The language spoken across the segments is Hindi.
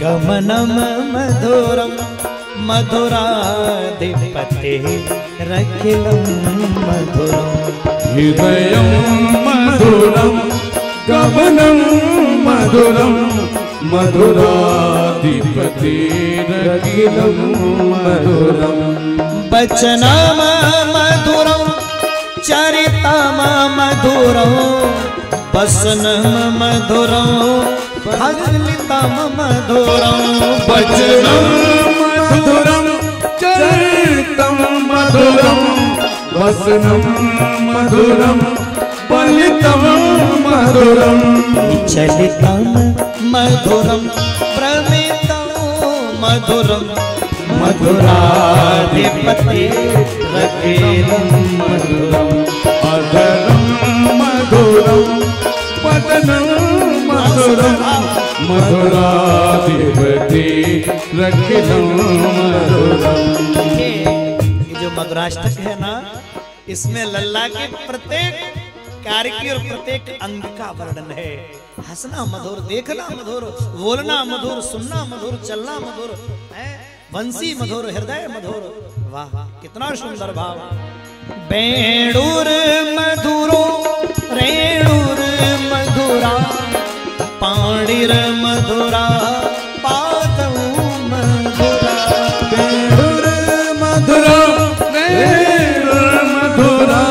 गमनम मधुरम मधुराधिपते रखिलं मधुरम हृदयं मधुरम गमनं मधुरम मधुराधिपते रखिलं मधुरम वचनम मधुरम चरितम मधुरम वसनम मधुरम फलितम मधुरम वचनं मधुरम चरितं मधुरम वसनं मधुरम फलितं मधुरम चलितं मधुरम प्रमितं मधुरम मधुराधिपते रखिलं मधुरम अधरं मधुरम वदनं मधुरम मधुराधिपते रखिलं मधुरम। ये जो मधुराष्टक है ना, इसमें लल्ला के प्रत्येक कार्य की और प्रत्येक अंग का वर्णन है। हंसना मधुर, देखना मधुर, बोलना मधुर, सुनना मधुर, चलना मधुर, वंशी मधुर, हृदय मधुर। वाह कितना सुंदर भाव। बेणुर मधुरो रेणुर मधुरा पाणिर मधुरा पादौ मधुरा बेणुर मधुरा रेणुर मधुरा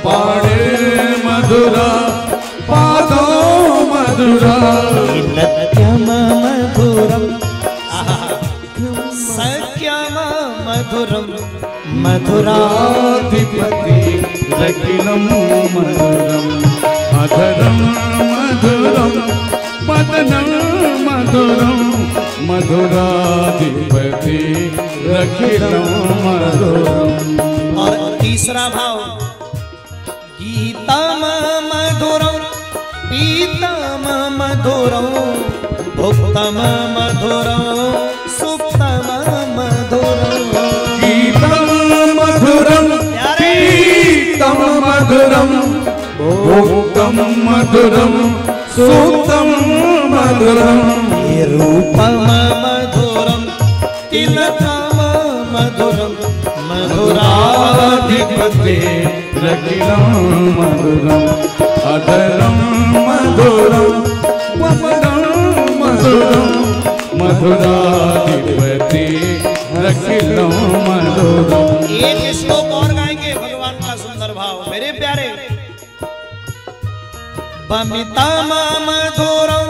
पाणिर मधुरा पादौ मधुरा नित्यम मधुरम सख्यम मधुरम मधुराधिपते रखिलं मधुरम अधरं मधुरम वदनं मधुरम मधुराधिपते रखिलं मधुरम। और तीसरा भाव गीतम मधुरम पीतम मधुरम भुक्तम मधुरम सुप्तम मधुरम गीतं मधुरम पीतं मधुरम भोक्तं मधुरम सुप्तं मधुरम रूपम मधुरम तिलकम मधुरम मधुराधिपते रखिलं मधुरम अधरं मधुरम वदनं मधुरम मधुराधिपते रखिलं मधुरम। एक श्लोक और गाएंगे भगवान का सुंदर भाव मेरे प्यारे। बमितम मधुरम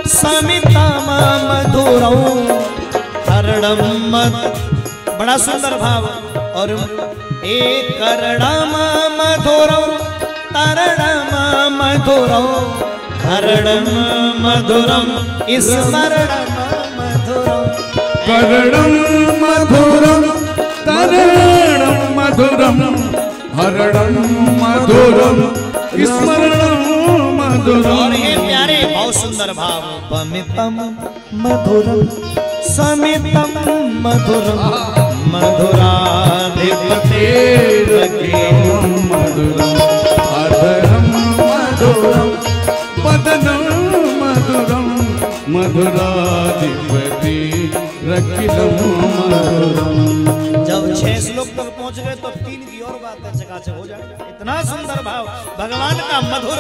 समितम मधुरम हरणम बड़ा सुंदर भाव। और एक करणम मधुरम तरणम मधुरम हरणम मधुरम स्मरणम मधुरम करणं मधुरम तरणं मधुरम हरणं मधुरम स्मरणं मधुरम। और ये प्यारे बहुत सुंदर भाव। बमितम मधुरम समितम मधुरम मधुराधिपते रखिलं मधुरम अधरं मधुरम वदनं मधुरम मधुराधिपते रखिलं मधुरम। जब 6 श्लोक तक पहुंच गए तो 3 की और बात है, चकाचक हो जाएगा। इतना सुंदर भाव भगवान का मधुर।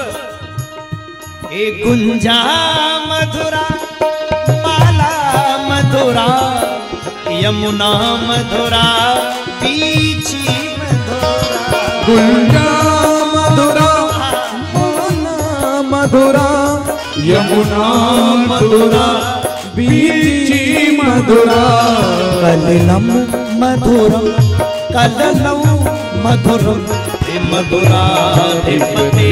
एक गुंजा मधुरा बाला मधुरा यमुना मधुरा पीछी मधुरा गुंजा मधुरा मधुरा यमुना मधुरा बीची मधुरा कलिलम मधुरम कललम मधुरम मधुराधिपते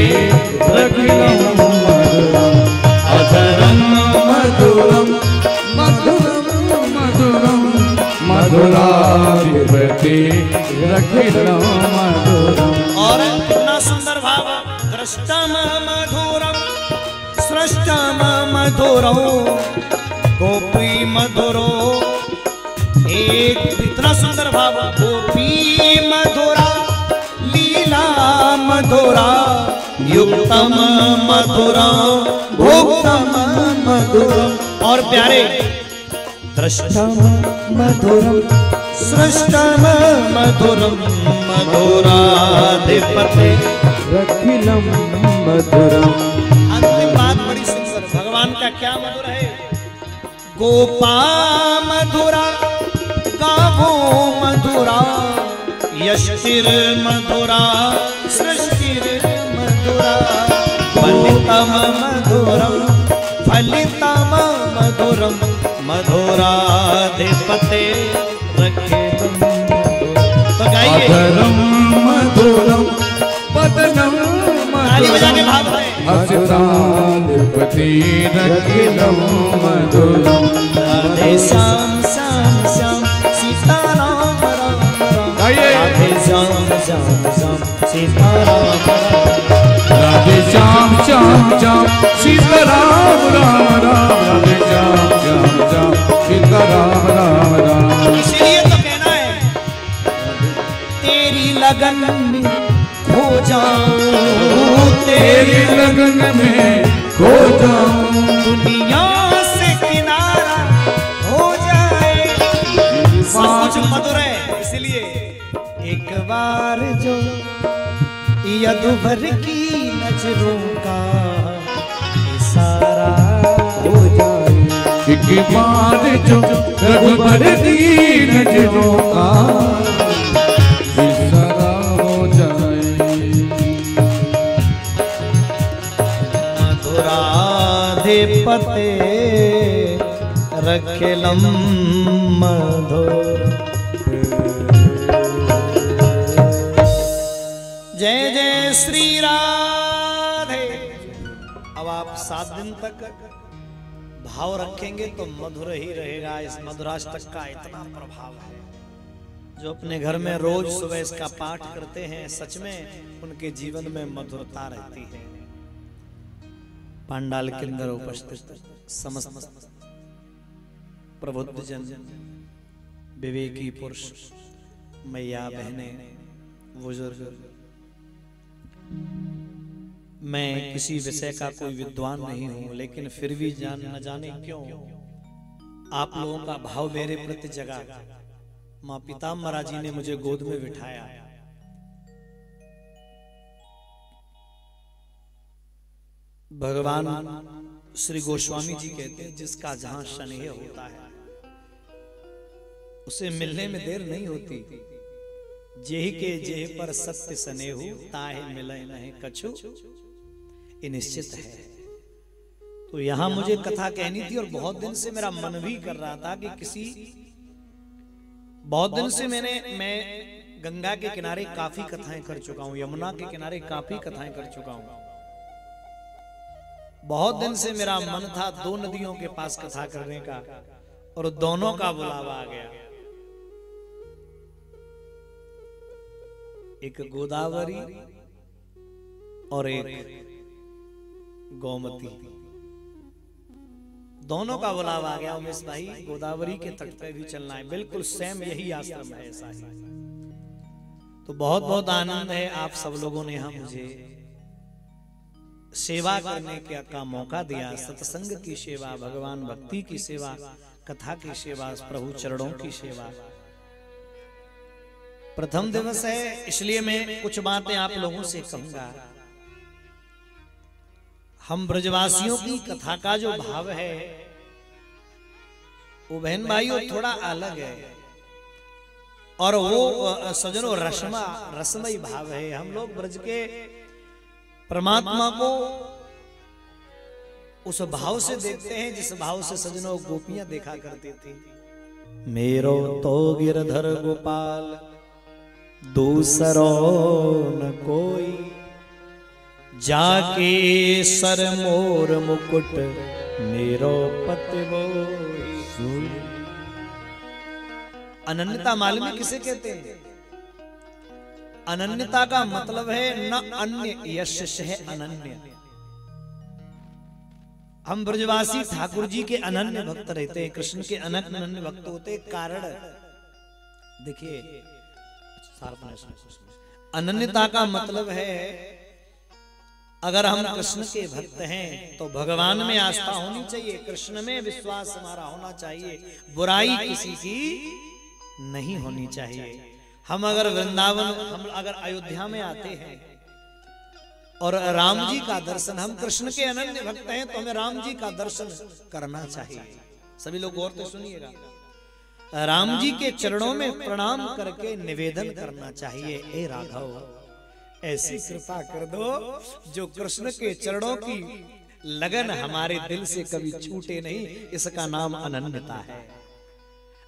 रखिलं मधुरम अधरं मधुरम मधुरम मधुरम मधुराधिपते रखिलं मधुरम। और कितना सुंदर भाव। दृष्टम मधुरम सृष्टम मधुरम गोपी मधुरो। एक इतना सुंदर भाव। गोपी मधुरा लीला मधुरा युक्तम मधुरा भोक्तम मधुरम। और प्यारे दृष्टम मधुरम सृष्टम मधुरम मधुराधिपते रखिलम मधुरम। अंतिम बात बड़ी सुंदर, भगवान का क्या मधुर है। गोपा मधुरा गावो मधुरा यष्टिर मधुरा सृष्टिर मधुरा फलितम मधुरम फलितम मधुरम मधुराधिपते रखिलम। तो गाइए अधरम मधुरम पदनम ताली बजा के भाव है। हस्ताधिपति रखिलम मधुरम। राधे श्याम श्याम श्याम सीताराम राम राम। गाइए। राधे श्याम श्याम श्याम सीताराम राम। राधे श्याम श्याम श्याम सीताराम राम राम। राधे श्याम श्याम श्याम सीताराम राम राम। इसलिए तो कहना है तेरी लगन में खो जाऊं, तेरी लगन में खो जाऊं, दुनिया से किनारा हो जाए। सब कुछ मधुर है, इसलिए एक बार जो यदुवर की नजरों का इशारा हो जाए। एक बार जो रघुबर की नजरों का इशारा हो जाए। मधुराधिपते रखिलम मधुर। जय जय श्री राधे। अब आप 7 दिन तक भाव रखेंगे तो मधुर ही रहेगा। इस मधुराष्टक का इतना प्रभाव है, जो अपने घर में रोज सुबह इसका पाठ करते हैं, सच में उनके जीवन में मधुरता रहती है। पांडाल के अंदर उपस्थित समस्त प्रबुद्ध जन, विवेकी पुरुष, मैया बहने, बुजुर्ग, मैं किसी विषय का कोई विद्वान नहीं हूं, लेकिन फिर भी न जाने क्यों आप लोगों का भाव मेरे प्रति जगा। माँ पीताम्बरा जी ने मुझे गोद में बिठाया। भगवान श्री गोस्वामी जी कहते हैं, जिसका जहां स्नेह होता है उसे मिलने में देर नहीं होती। जेहि के जेहि पर सत्य स्नेहु ताहि मिलै नहीं कछु, ये निश्चित है। तो यहां मुझे कथा कहनी थी और बहुत दिन से मेरा मन भी कर रहा था कि बहुत दिन से मैं गंगा के किनारे काफी कथाएं कर चुका हूं, यमुना के किनारे काफी कथाएं कर चुका हूं। बहुत दिन से मेरा मन था 2 नदियों के पास कथा करने का, और दोनों का बुलावा आ गया। एक गोदावरी और एक गोमती, दोनों का बुलावा आ गया। उमेश भाई, गोदावरी के तट पे भी चलना है, बिल्कुल सेम यही आश्रम है, ऐसा ही। तो बहुत बहुत आनंद है, आप सब लोगों ने हम मुझे सेवा करने का मौका दिया। सत्संग की सेवा, भगवान भक्ति की सेवा, कथा की सेवा, प्रभु चरणों की सेवा। प्रथम दिवस है, इसलिए मैं कुछ बातें आप लोगों से कहूंगा। हम ब्रजवासियों की कथा का जो भाव है वो बहन भाइयों थोड़ा अलग है, और वो सजनों रसमयी भाव है। हम लोग ब्रज के परमात्मा को उस भाव से देखते हैं जिस भाव से सजनों गोपियां देखा करती थी। मेरो तो गिरधर गोपाल दूसरो न कोई, जाके सर मोर मुकुट मेरो पति बोई। अनन्यता मालूम है किसे कहते हैं? अनन्यता का मतलब है न अन्य यश है अनन्य। हम ब्रजवासी ठाकुर जी के अनन्य भक्त रहते हैं, कृष्ण के अनन्य भक्त होते। कारण देखिए, अनन्यता का मतलब है अगर हम कृष्ण के भक्त हैं तो भगवान में आस्था होनी चाहिए, कृष्ण में विश्वास हमारा होना चाहिए, बुराई किसी की नहीं होनी चाहिए। हम अगर वृंदावन, हम अगर अयोध्या में आते हैं और राम जी का दर्शन, हम कृष्ण के अनन्य भक्त हैं तो हमें राम जी का दर्शन करना चाहिए। सभी लोग गौर से सुनिएगा, राम जी के चरणों में प्रणाम करके निवेदन करना चाहिए, ए राघव ऐसी कृपा कर दो जो कृष्ण के चरणों की लगन हमारे दिल से कभी छूटे नहीं, इसका नाम अनन्यता है।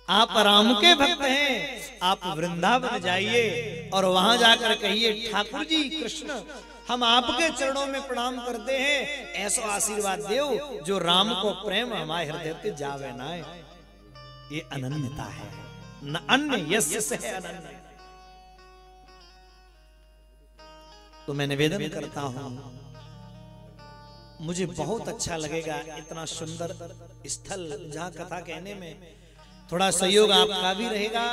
आप राम के भक्त हैं, आप वृंदावन जाइए और वहां जाकर कहिए ठाकुर जी कृष्ण हम आपके चरणों में प्रणाम करते हैं, ऐसा आशीर्वाद दो जो राम को प्रेम हमारे हृदय से जावे ना। ये अनन्यता है, न अन्य यस्य से है अनन्य। तो मैं निवेदन करता हूं, मुझे बहुत अच्छा लगेगा इतना सुंदर स्थल जहां कथा कहने में थोड़ा सहयोग आपका भी रहेगा,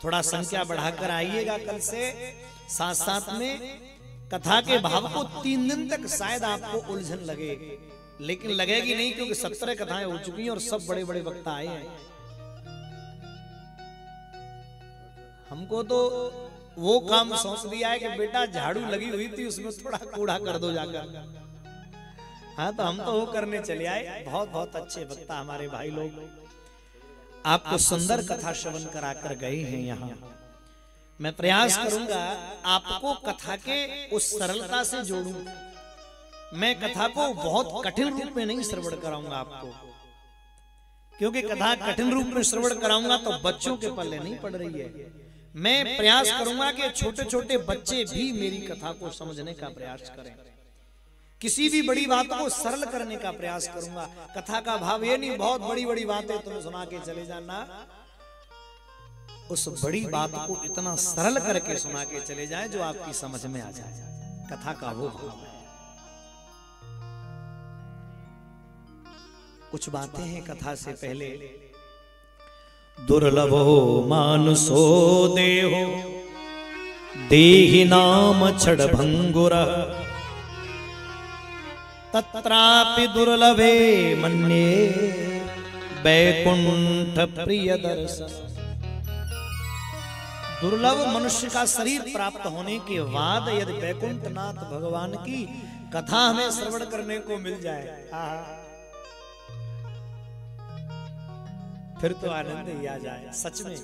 थोड़ा संख्या बढ़ाकर आइएगा कल से। साथ साथ में कथा के भाव को 3 दिन तक शायद आपको उलझन लगे, लेकिन लगेगी नहीं क्योंकि 17 कथाएं हो चुकी हैं और सब बड़े बड़े वक्ता आए हैं। हमको तो वो काम सौंप दिया है कि बेटा झाड़ू लगी हुई थी उसमें थोड़ा कूड़ा कर दो जाकर। हाँ तो हम तो वो करने चले आए। बहुत बहुत अच्छे वक्ता हमारे भाई लोग आपको सुंदर कथा श्रवण कराकर गए हैं। यहाँ मैं प्रयास करूंगा आपको कथा के उस सरलता से जोड़ूं। मैं कथा को बहुत कठिन रूप में नहीं श्रवण कराऊंगा आपको, क्योंकि कथा कठिन रूप में श्रवण कराऊंगा तो बच्चों के पल्ले नहीं पड़ रही है। मैं प्रयास करूंगा कि छोटे छोटे बच्चे भी मेरी कथा को समझने का प्रयास करें। किसी भी बड़ी बात को सरल करने का प्रयास करूंगा। कथा का भाव ये नहीं बहुत बड़ी बड़ी बातें तुम्हें सुना के चले जाना, उस बड़ी बात को इतना सरल करके सुना के चले जाए जो आपकी समझ में आ जाए। कथा का वो भाव है। कुछ बातें हैं कथा से पहले। दुर्लभो मानुषो देहो देहि नाम क्षणभंगुर तत्रापि दुर्लभे मन्ये वैकुंठ प्रिय दर्शन। दुर्लभ मनुष्य का शरीर प्राप्त होने के बाद यदि वैकुंठनाथ भगवान की कथा हमें श्रवण करने को मिल जाए, फिर तो आनंद ही आ जाए सच में।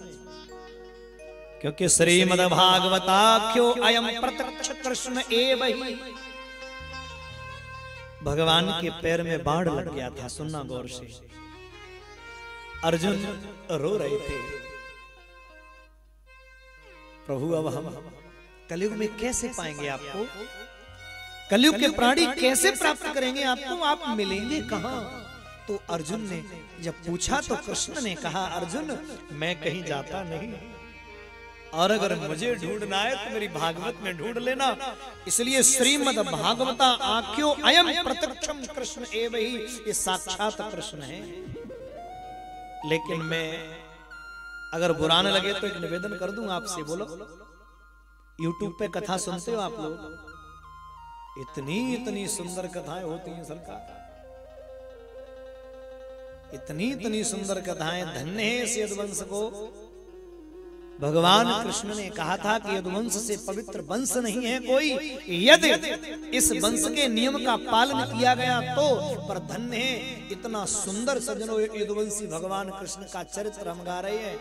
क्योंकि श्रीमद् भागवताख्यो अयम प्रत्यक्ष कृष्ण एव ही। भगवान के पैर में बाढ़ लग गया था, सुनना गौर से। अर्जुन रो रहे थे, प्रभु अब हम कलयुग में कैसे पाएंगे आपको, कलयुग के प्राणी कैसे प्राप्त करेंगे आपको, आप मिलेंगे कहां। तो अर्जुन ने जब पूछा तो कृष्ण ने कहा, अर्जुन मैं कहीं जाता नहीं, और अगर मुझे ढूंढना है तो मेरी भागवत में ढूंढ लेना। इसलिए श्रीमद् भागवता आख्यो अयम प्रत्यक्षम कृष्ण एव ही, ये साक्षात कृष्ण है। लेकिन मैं अगर बुरा न लगे तो एक निवेदन कर दूं आपसे। बोलो, YouTube पे कथा सुनते हो आप लोग? इतनी इतनी सुंदर कथाएं होती हैं सरकार, इतनी सुंदर कथाएं। धन्य है इस यदुवंश को। भगवान कृष्ण ने कहा था कि यदुवंश से पवित्र वंश नहीं है कोई, यदि इस वंश के नियम का पालन किया गया तो। पर धन्य है इतना सुंदर सजनो यदुवंशी भगवान कृष्ण का चरित्र हम गा रहे हैं।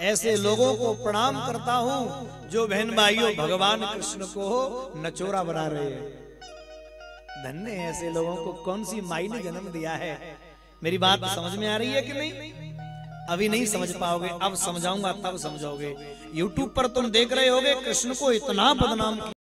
ऐसे लोगों को प्रणाम करता हूं जो बहन भाइयों भगवान कृष्ण को नचोरा बना रहे हैं। धन्य है ऐसे लोगों को। कौन सी माई ने जन्म दिया है। मेरी बात समझ में आ रही है कि नहीं? अभी नहीं समझ पाओगे, अब समझाऊंगा तब समझोगे। YouTube पर तुम देख रहे होगे कृष्ण को इतना बदनाम